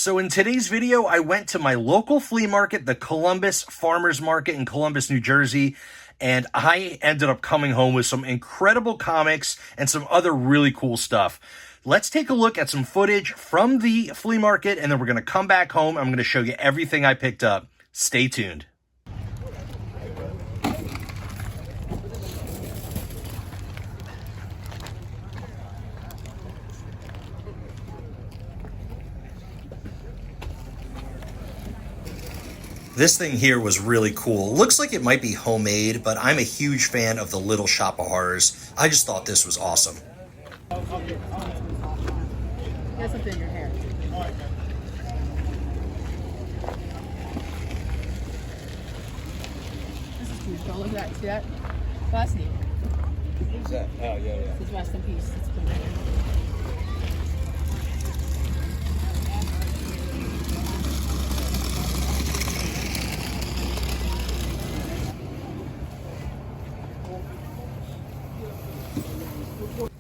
So in today's video, I went to my local flea market, the Columbus Farmers Market in Columbus, New Jersey, and I ended up coming home with some incredible comics and some other really cool stuff. Let's take a look at some footage from the flea market, and then we're going to come back home. I'm going to show you everything I picked up. Stay tuned. This thing here was really cool. Looks like it might be homemade, but I'm a huge fan of the Little Shop of Horrors. I just thought this was awesome. Get something in your hair. This is cute. Don't look at that. See that? That's neat. What's that? Oh, yeah. This is rest in peace. It's cool.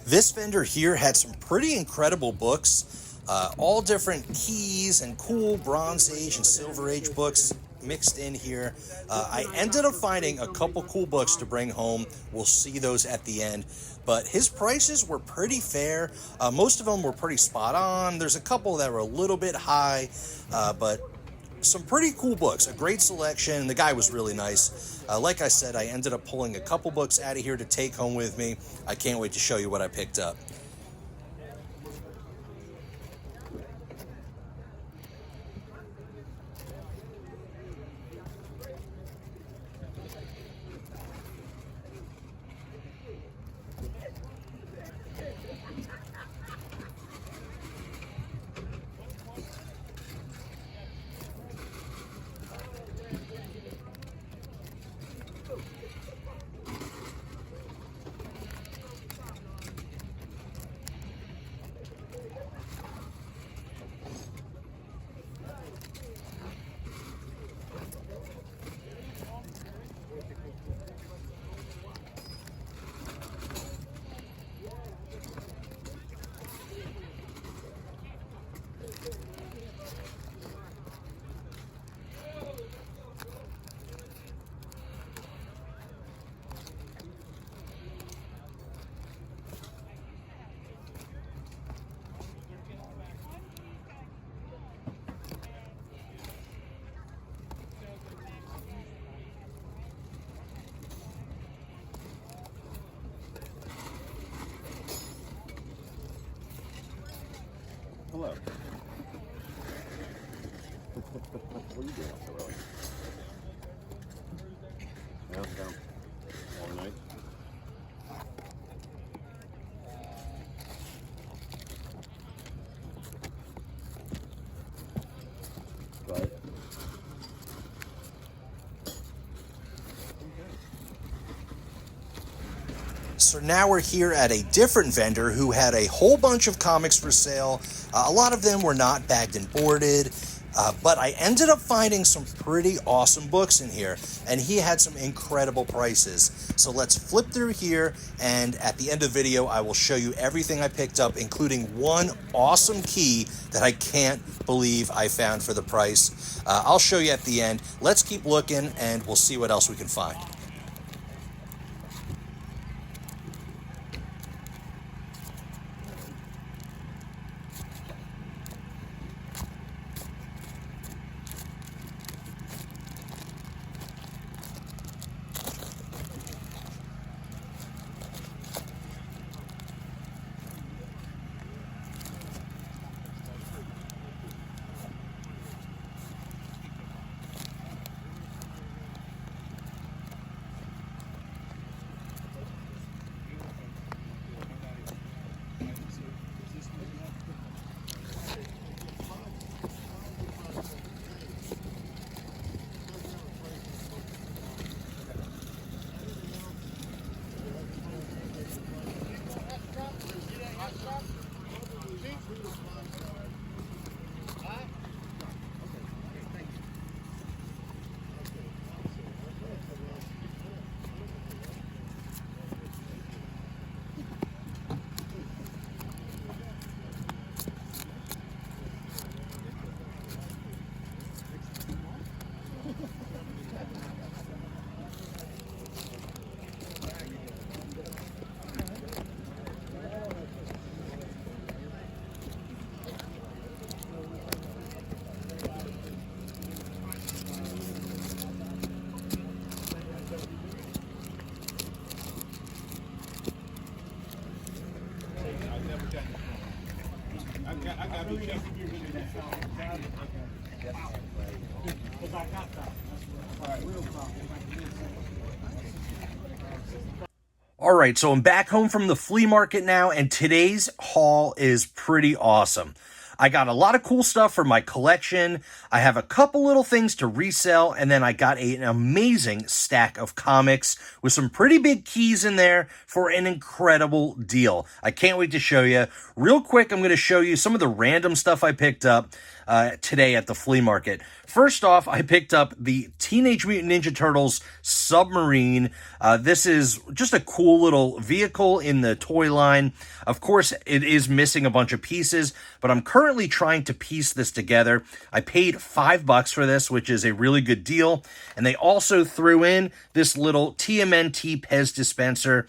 This vendor here had some pretty incredible books, all different keys and cool Bronze Age and Silver Age books mixed in here. I ended up finding a couple cool books to bring home. We'll see those at the end. But his prices were pretty fair. Most of them were pretty spot on. There's a couple that were a little bit high, but some pretty cool books, a great selection. The guy was really nice. Like I said, I ended up pulling a couple books out of here to take home with me. I can't wait to show you what I picked up. Hello. What are you doing so early? Down all night. Right. So now we're here at a different vendor who had a whole bunch of comics for sale. A lot of them were not bagged and boarded, but I ended up finding some pretty awesome books in here, and he had some incredible prices. So let's flip through here, and at the end of the video, I will show you everything I picked up, including one awesome key that I can't believe I found for the price. I'll show you at the end. Let's keep looking, and we'll see what else we can find. All right, so I'm back home from the flea market now, and today's haul is pretty awesome. I got a lot of cool stuff for my collection. I have a couple little things to resell, and then I got an amazing stack of comics with some pretty big keys in there for an incredible deal. I can't wait to show you. Real quick, I'm going to show you some of the random stuff I picked up today at the flea market. First off, I picked up the Teenage Mutant Ninja Turtles Submarine. This is just a cool little vehicle in the toy line. Of course, it is missing a bunch of pieces, but I'm currently trying to piece this together. I paid $5 for this, which is a really good deal. And they also threw in this little TMNT Pez dispenser.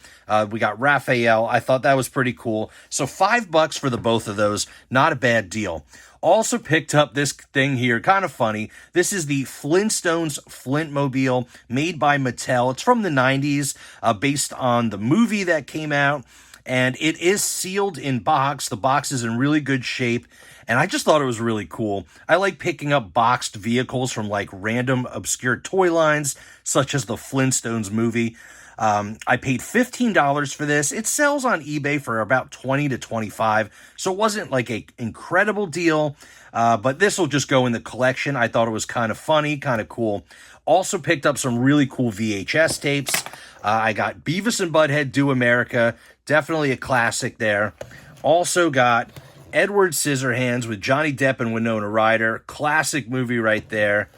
We got Raphael. I thought that was pretty cool. So $5 for the both of those. Not a bad deal. Also picked up this thing here, kind of funny. This is the Flintstones Flintmobile made by Mattel. It's from the 90s, based on the movie that came out, and it is sealed in box. The box is in really good shape, and I just thought it was really cool. I like picking up boxed vehicles from like random obscure toy lines, such as the Flintstones movie. I paid $15 for this. It sells on eBay for about $20 to $25, so it wasn't like an incredible deal, but this will just go in the collection. I thought it was kind of funny, kind of cool. Also picked up some really cool VHS tapes. I got Beavis and Butthead Do America, definitely a classic there. Also got Edward Scissorhands with Johnny Depp and Winona Ryder, classic movie right there.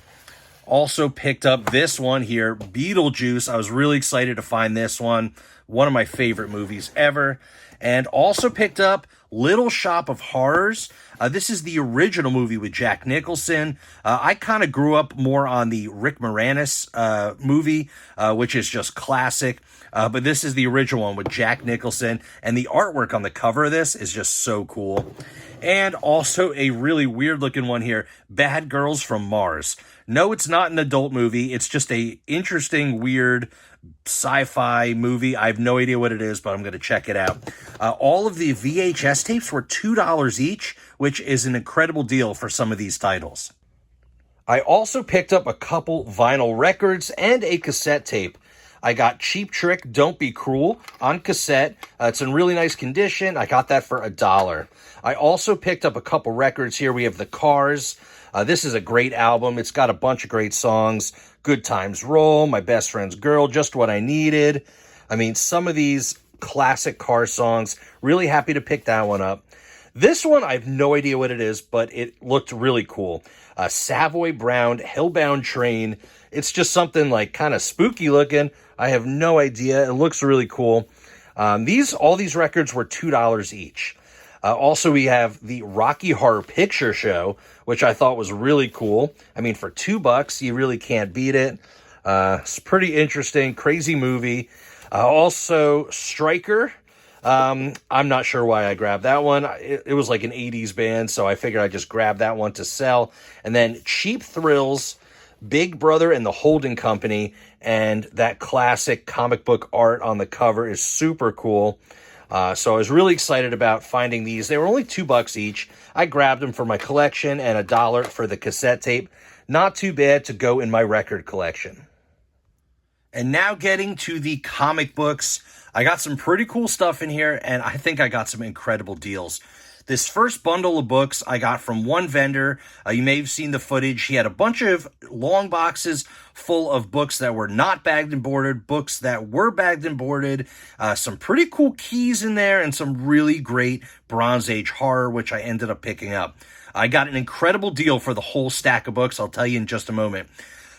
Also picked up this one here, Beetlejuice. I was really excited to find this one. One of my favorite movies ever. And also picked up Little Shop of Horrors. This is the original movie with Jack Nicholson. I kind of grew up more on the Rick Moranis movie, which is just classic. But this is the original one with Jack Nicholson. And the artwork on the cover of this is just so cool. And also a really weird looking one here, Bad Girls from Mars. No, it's not an adult movie. It's just a interesting, weird sci-fi movie. I have no idea what it is, but I'm going to check it out. All of the VHS tapes were $2 each, which is an incredible deal for some of these titles. I also picked up a couple vinyl records and a cassette tape. I got Cheap Trick, Don't Be Cruel on cassette. It's in really nice condition. I got that for $1. I also picked up a couple records here. We have The Cars. This is a great album. It's got a bunch of great songs. Good Times Roll, My Best Friend's Girl, Just What I Needed. I mean, some of these classic car songs. Really happy to pick that one up. This one, I have no idea what it is, but it looked really cool. Savoy Brown, Hellbound Train. It's just something like kind of spooky looking. I have no idea. It looks really cool. All these records were $2 each. Also, we have the Rocky Horror Picture Show, which I thought was really cool. I mean, for $2, you really can't beat it. It's pretty interesting, crazy movie. Also, Stryker. I'm not sure why I grabbed that one. It was like an 80s band, so I figured I'd just grab that one to sell. And then Cheap Thrills, Big Brother and the Holding Company, and that classic comic book art on the cover is super cool. So I was really excited about finding these. They were only $2 each. I grabbed them for my collection and $1 for the cassette tape. Not too bad to go in my record collection. And now getting to the comic books. I got some pretty cool stuff in here, and I think I got some incredible deals. This first bundle of books I got from one vendor. You may have seen the footage. He had a bunch of long boxes full of books that were not bagged and boarded, books that were bagged and boarded, some pretty cool keys in there, and some really great Bronze Age horror, which I ended up picking up. I got an incredible deal for the whole stack of books. I'll tell you in just a moment.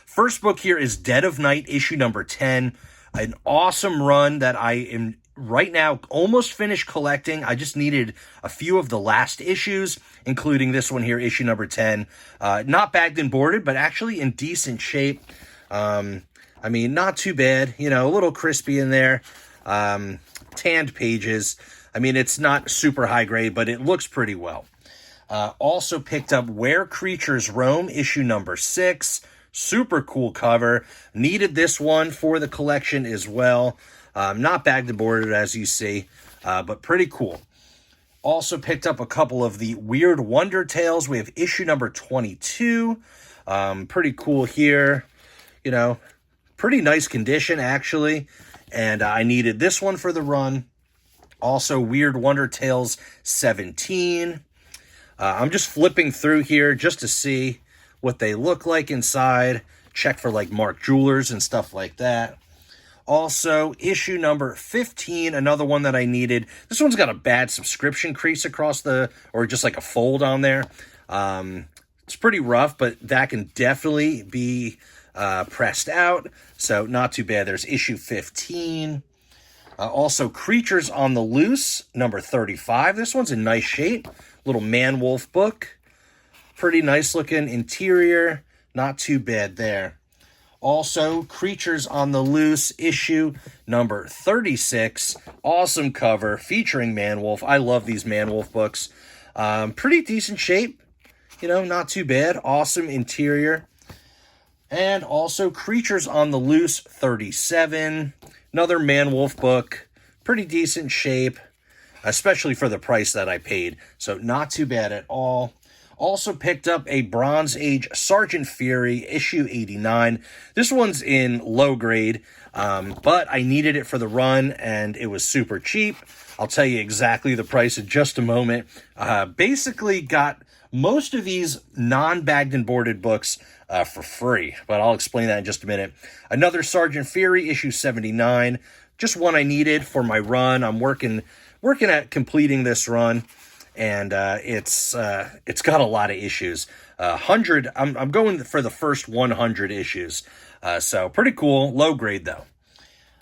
First book here is Dead of Night, issue number 10. An awesome run that I am right now almost finished collecting. I just needed a few of the last issues, including this one here, issue number 10. Not bagged and boarded, but actually in decent shape. I mean, not too bad. You know, a little crispy in there. Tanned pages. I mean, it's not super high grade, but it looks pretty well. Also picked up Where Creatures Roam, issue number 6. Super cool cover. Needed this one for the collection as well. Not bagged and boarded, as you see, but pretty cool. Also picked up a couple of the Weird Wonder Tales. We have issue number 22. Pretty cool here. You know, pretty nice condition, actually. And I needed this one for the run. Also, Weird Wonder Tales 17. I'm just flipping through here just to see what they look like inside. Check for, like, Mark Jewelers and stuff like that. Also, issue number 15, another one that I needed. This one's got a bad subscription crease across or just like a fold on there. It's pretty rough, but that can definitely be pressed out. So not too bad. There's issue 15. Also, Creatures on the Loose, number 35. This one's in nice shape. Little man-wolf book. Pretty nice looking interior. Not too bad there. Also, Creatures on the Loose, issue number 36. Awesome cover featuring Man-Wolf. I love these Man-Wolf books. Pretty decent shape. You know, not too bad. Awesome interior. And also, Creatures on the Loose, 37. Another Man-Wolf book. Pretty decent shape, especially for the price that I paid. So, not too bad at all. Also picked up a Bronze Age Sergeant Fury, issue 89. This one's in low grade, but I needed it for the run, and it was super cheap. I'll tell you exactly the price in just a moment. Basically got most of these non-bagged and boarded books for free, but I'll explain that in just a minute. Another Sergeant Fury, issue 79. Just one I needed for my run. I'm working at completing this run. And it's got a lot of issues. 100. I'm going for the first 100 issues. So pretty cool. Low grade though.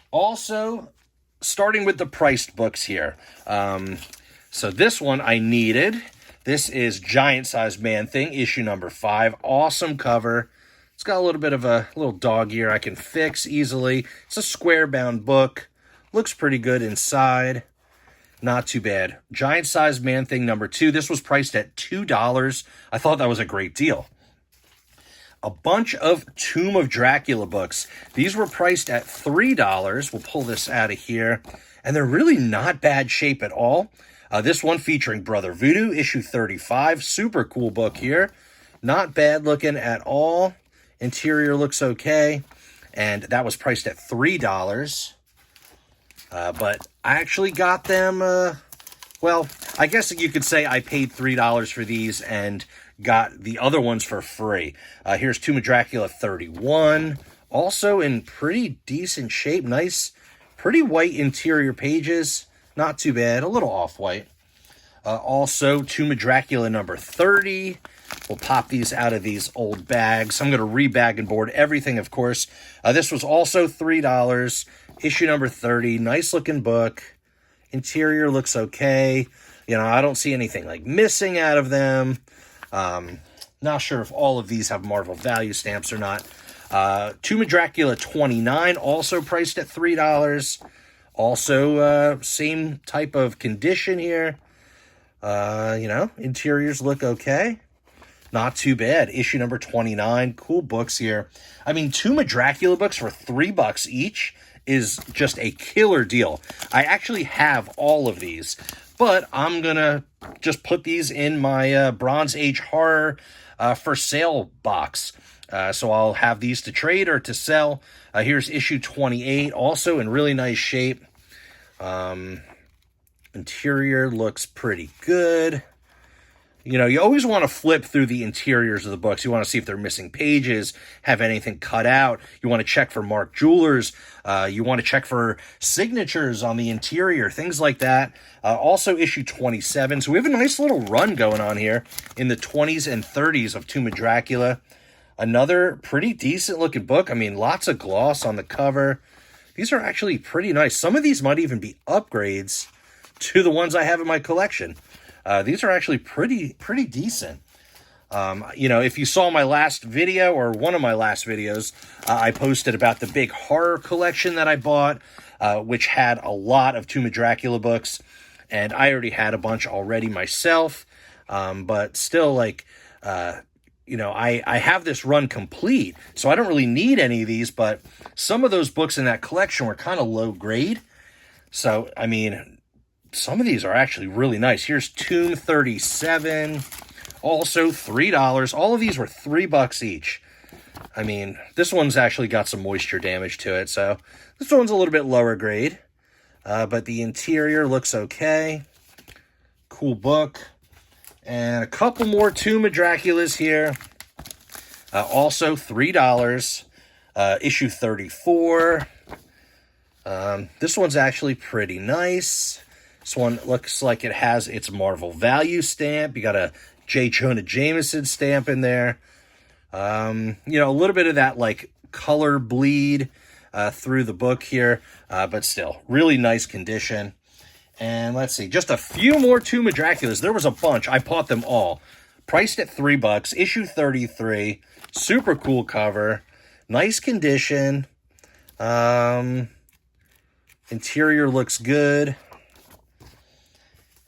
Also, starting with the priced books here. So this one I needed. This is Giant Size Man Thing, issue number 5. Awesome cover. It's got a little bit of a little dog ear I can fix easily. It's a square bound book. Looks pretty good inside. Not too bad. Giant Size Man Thing number 2. This was priced at $2. I thought that was a great deal. A bunch of Tomb of Dracula books. These were priced at $3. We'll pull this out of here. And they're really not bad shape at all. This one featuring Brother Voodoo, issue 35. Super cool book here. Not bad looking at all. Interior looks okay. And that was priced at $3. But I actually got them, well, I guess you could say I paid $3 for these and got the other ones for free. Here's Tomb of Dracula 31. Also in pretty decent shape. Nice, pretty white interior pages. Not too bad. A little off-white. Also, Tomb of Dracula number 30. We'll pop these out of these old bags. I'm going to re-bag and board everything, of course. This was also $3. Issue number 30, nice looking book. Interior looks okay. You know, I don't see anything like missing out of them. Not sure if all of these have Marvel value stamps or not. Tomb of Dracula 29, also priced at $3. Also, same type of condition here. You know, interiors look okay. Not too bad. Issue number 29, cool books here. I mean, Tomb of Dracula books for $3 each is just a killer deal. I actually have all of these, but I'm gonna just put these in my Bronze Age horror for sale box. So I'll have these to trade or to sell. Here's issue 28, also in really nice shape. Interior looks pretty good. You know, you always want to flip through the interiors of the books. You want to see if they're missing pages, have anything cut out. You want to check for Mark Jewelers. You want to check for signatures on the interior, things like that. Also, issue 27. So we have a nice little run going on here in the 20s and 30s of Tomb of Dracula. Another pretty decent looking book. I mean, lots of gloss on the cover. These are actually pretty nice. Some of these might even be upgrades to the ones I have in my collection. These are actually pretty decent. You know, if you saw my last video or one of my last videos, I posted about the big horror collection that I bought, which had a lot of Tomb of Dracula books, and I already had a bunch already myself. But still, like, you know, I have this run complete, so I don't really need any of these, but some of those books in that collection were kind of low grade. So, I mean, some of these are actually really nice. Here's Tomb 37, also $3. All of these were $3 each. I mean, this one's actually got some moisture damage to it, so this one's a little bit lower grade. But the interior looks okay. Cool book. And a couple more Tomb of Draculas here. Also $3. Issue 34. This one's actually pretty nice. This one looks like it has its Marvel value stamp. You got a J. Jonah Jameson stamp in there. You know, a little bit of that like color bleed through the book here, but still really nice condition. And let's see, just a few more Tomb of Draculas. There was a bunch. I bought them all. Priced at $3. Issue 33. Super cool cover. Nice condition. Interior looks good.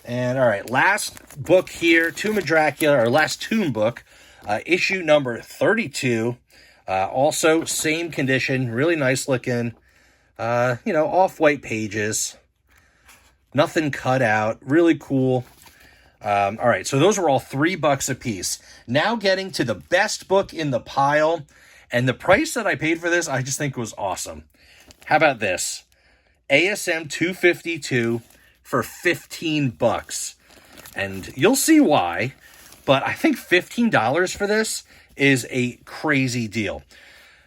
And all right, last book here, Tomb of Dracula, or last Tomb book, issue number 32. Also, same condition, really nice looking, you know, off-white pages. Nothing cut out, really cool. All right, so those were all $3 a piece. Now getting to the best book in the pile, and the price that I paid for this, I just think was awesome. How about this? ASM 252 for $15. And you'll see why, but I think $15 for this is a crazy deal.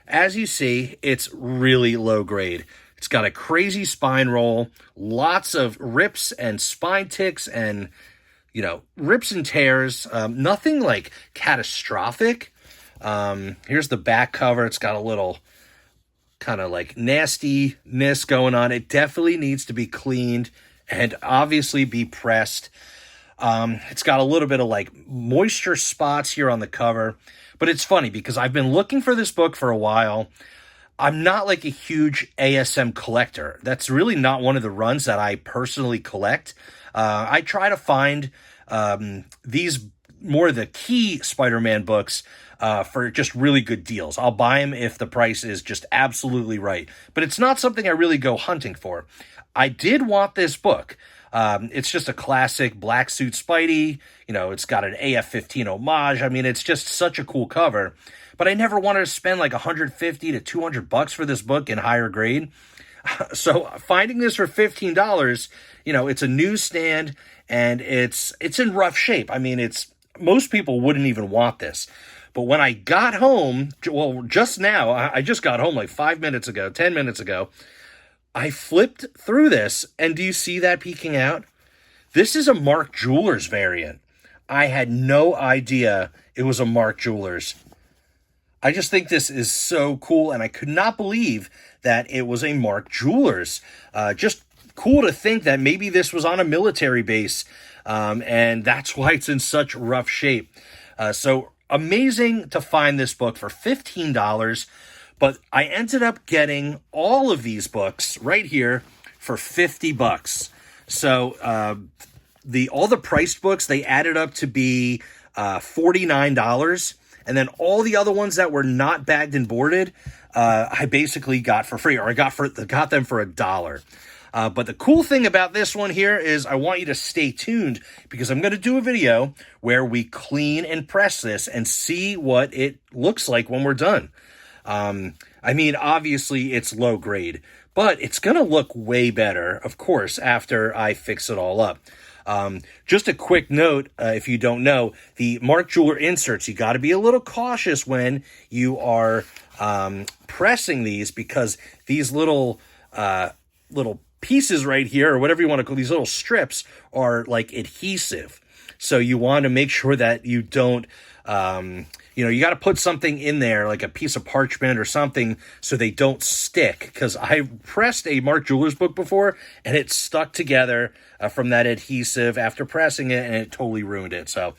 As you see, it's really low grade. It's got a crazy spine roll, lots of rips and spine ticks and, you know, rips and tears. Nothing like catastrophic. Here's the back cover. It's got a little kind of like nastiness going on. It definitely needs to be cleaned and obviously be pressed. It's got a little bit of like moisture spots here on the cover, but it's funny because I've been looking for this book for a while. I'm not like a huge ASM collector. That's really not one of the runs that I personally collect. I try to find these more of the key Spider-Man books for just really good deals. I'll buy them if the price is just absolutely right. But it's not something I really go hunting for. I did want this book. It's just a classic black suit Spidey. You know, it's got an AF-15 homage. I mean, it's just such a cool cover. But I never wanted to spend like $150 to $200 for this book in higher grade. So finding this for $15, you know, it's a newsstand and it's in rough shape. I mean, most people wouldn't even want this. But when I got home, well, just now, I just got home like 10 minutes ago, I flipped through this, and do you see that peeking out? This is a Mark Jewelers variant. I had no idea it was a Mark Jewelers. I just think this is so cool, and I could not believe that it was a Mark Jewelers. Just cool to think that maybe this was on a military base, and that's why it's in such rough shape. So amazing to find this book for $15, but I ended up getting all of these books right here for $50. So all the priced books, they added up to be $49. And then all the other ones that were not bagged and boarded, I basically got for free, or I got them for $1. But the cool thing about this one here is I want you to stay tuned because I'm going to do a video where we clean and press this and see what it looks like when we're done. I mean, obviously it's low grade, but it's going to look way better, of course, after I fix it all up. Just a quick note, if you don't know, the Mark Jeweler inserts, you got to be a little cautious when you are pressing these because these little pieces right here, or whatever you want to call these little strips, are like adhesive. So you want to make sure that you don't, you got to put something in there, like a piece of parchment or something, so they don't stick. Because I pressed a Mark Jewelers book before, and it stuck together from that adhesive after pressing it, and it totally ruined it. So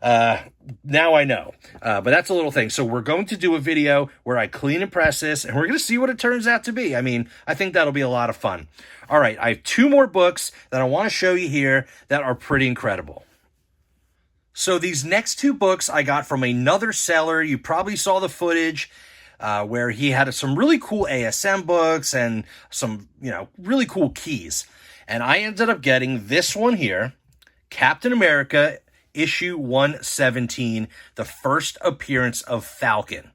now I know. But that's a little thing. So we're going to do a video where I clean and press this, and we're going to see what it turns out to be. I mean, I think that'll be a lot of fun. All right, I have 2 more books that I want to show you here that are pretty incredible. So these next 2 books I got from another seller. You probably saw the footage where he had some really cool ASM books and some, really cool keys. And I ended up getting this one here, Captain America issue 117, the first appearance of Falcon.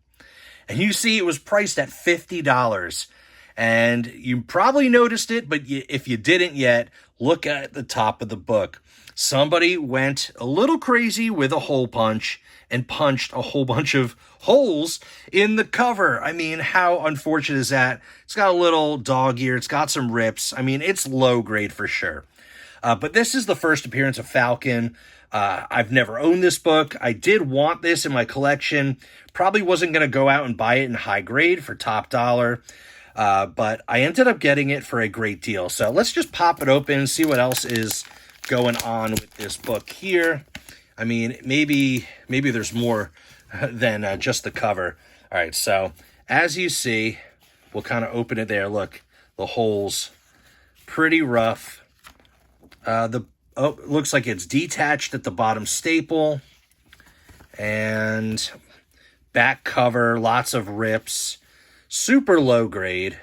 And you see it was priced at $50. And you probably noticed it, but if you didn't yet, look at the top of the book. Somebody went a little crazy with a hole punch and punched a whole bunch of holes in the cover. I mean, how unfortunate is that? It's got a little dog ear. It's got some rips. I mean, it's low grade for sure. But this is the first appearance of Falcon. I've never owned this book. I did want this in my collection. Probably wasn't going to go out and buy it in high grade for top dollar. But I ended up getting it for a great deal. So let's just pop it open and see what else is going on with this book here. I mean, maybe there's more than just the cover. All right, so as you see, we'll kind of open it there. Look, the holes, pretty rough. Looks like it's detached at the bottom staple. And back cover, lots of rips. Super low grade.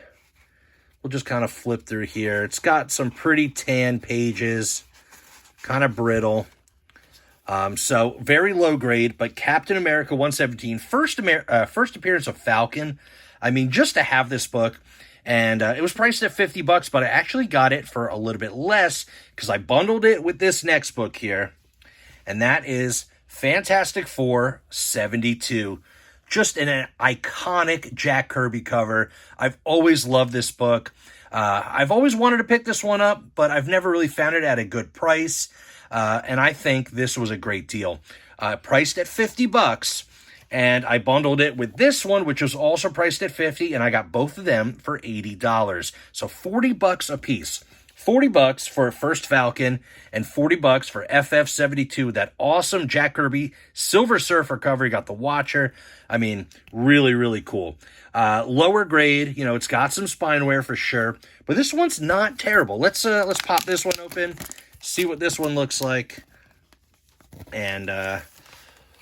We'll just kind of flip through here. It's got some pretty tan pages. Kind of brittle. So very low grade, but Captain America 117, first appearance of Falcon. I mean, just to have this book, and it was priced at $50, but I actually got it for a little bit less because I bundled it with this next book here, and that is Fantastic Four 72. Just an iconic Jack Kirby cover. I've always loved this book. I've always wanted to pick this one up, but I've never really found it at a good price. And I think this was a great deal. Priced at $50, and I bundled it with this one, which was also priced at $50, and I got both of them for $80. So $40 a piece. $40 for First Falcon and $40 for FF72, that awesome Jack Kirby Silver Surfer cover. You got the Watcher. I mean, really, really cool. Lower grade, you know, it's got some spine wear for sure, but this one's not terrible. Let's pop this one open, see what this one looks like, and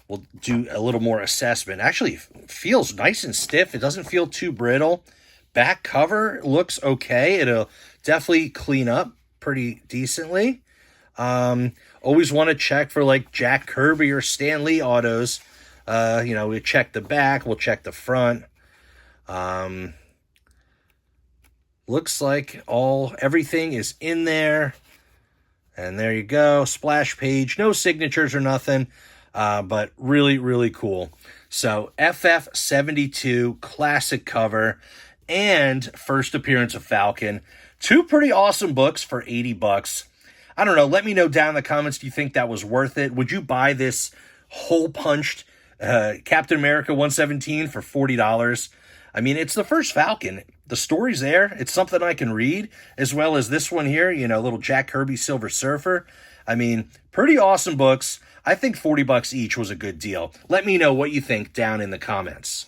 we'll do a little more assessment. Actually, it feels nice and stiff. It doesn't feel too brittle. Back cover looks okay. It'll definitely clean up pretty decently. Always want to check for like Jack Kirby or Stan Lee autos. You know, we check the back, we'll check the front. Looks like everything is in there. And there you go. Splash page, no signatures or nothing. But really, really cool. So FF72 classic cover and first appearance of Falcon. Two pretty awesome books for $80. I don't know. Let me know down in the comments. Do you think that was worth it? Would you buy this hole-punched Captain America 117 for $40? I mean, it's the first Falcon. The story's there. It's something I can read, as well as this one here, you know, little Jack Kirby Silver Surfer. I mean, pretty awesome books. I think $40 each was a good deal. Let me know what you think down in the comments.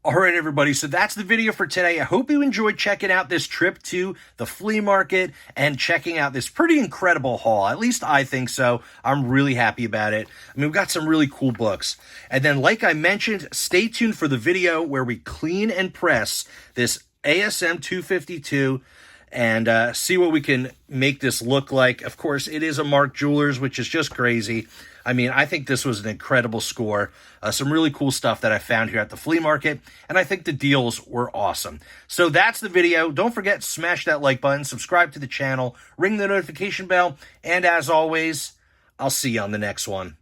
All right, everybody, so that's the video for today. I hope you enjoyed checking out this trip to the flea market and checking out this pretty incredible haul. At least I think so. I'm really happy about it. I mean, we've got some really cool books. And then, like I mentioned, stay tuned for the video where we clean and press this ASM 252 and see what we can make this look like. Of course, it is a Mark Jewelers, which is just crazy. I mean, I think this was an incredible score. Some really cool stuff that I found here at the flea market, and I think the deals were awesome. So that's the video. Don't forget, smash that like button, subscribe to the channel, ring the notification bell, and as always, I'll see you on the next one.